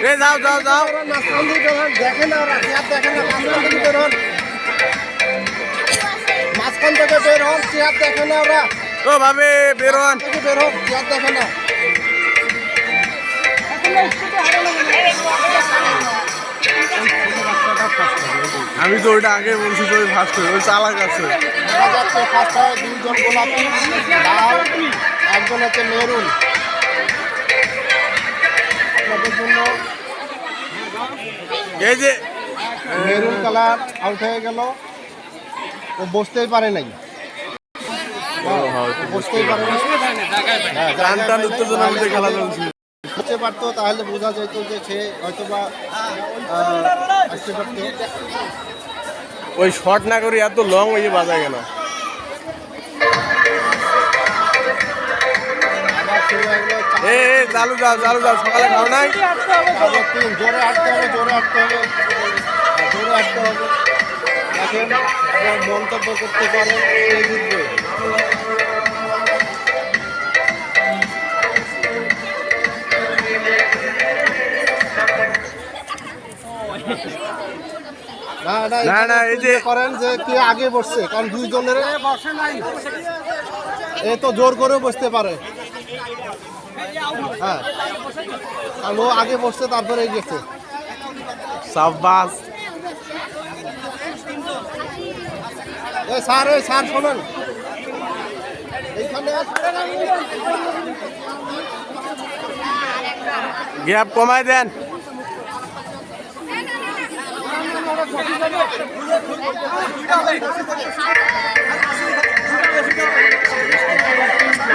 এ যাও যাও যাও দেখে না ওরা চেয়ার দেখে না মাঝখান থেকে বের হন চেয়ার দেখে না ওরা ও ভাবে বের হন বের হন চেয়ার দেখে না আমি তো ওইটা আগে বলছি তো ওই ফার্স্ট ওই চালাক আছে ফার্স্ট হয় দুইজন গোলাপি লাল একজন হচ্ছে মেরুন আপনাদের জন্য এই যে মেরুন কালার আউট হয়ে গেল ও বসতেই পারে নাই বসতেই পারে না টান টান উত্তেজনার মধ্যে খেলা চলছে বুঝতে পারতো তাহলে বোঝা যেত যে সে হয়তো বা আসতে পারতো ওই শর্ট না করে এত লং ওই বাজায় কেন এ চালু যাও সকালে খাও নাই জোরে হাঁটতে হবে জোরে হাঁটতে হবে দেখেন মন্তব্য করতে পারে এই জিতবে না এই যে করেন যে কে আগে বসছে কারণ দুইজনের এ তো জোর করে বসতে পারে হ্যাঁ আর ও আগে বসছে তারপরে গেছে সাব্বাস স্যার শোনেন এইখানে গ্যাপ কমায় দেন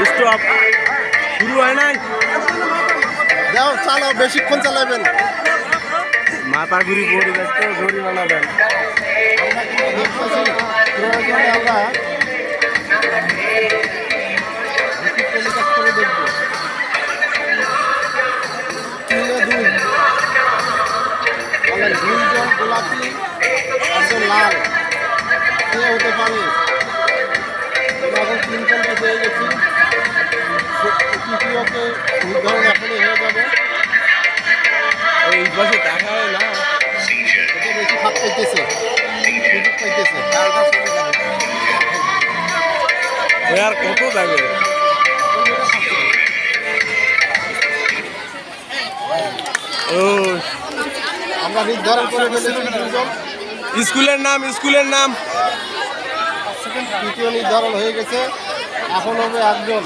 স্টপ শুরু হয় নাই যাও চালাও বেশিক্ষণ চালাবেন মাথা ঘুরি পড়ে যাচ্ছে ঘড়ি বানাবেন আমরা টেলিকাস্ট করে দেখবো 3-2 দুইজন গোলাপি একজন লাল কে হতে পারে এখন তিনজনকে পেয়ে গেছি তৃতীয়কে নির্ধারণ এখনই হয়ে যাবে এই পাশে দেখা হয় না এটা বেশি খাপ পাইতেছে সুযোগ পাইতেছে আর কত যাবে ও আমরা নির্ধারণ করে ফেলেছি দুজন স্কুলের নাম তৃতীয় নির্ধারণ হয়ে গেছে এখন হবে একজন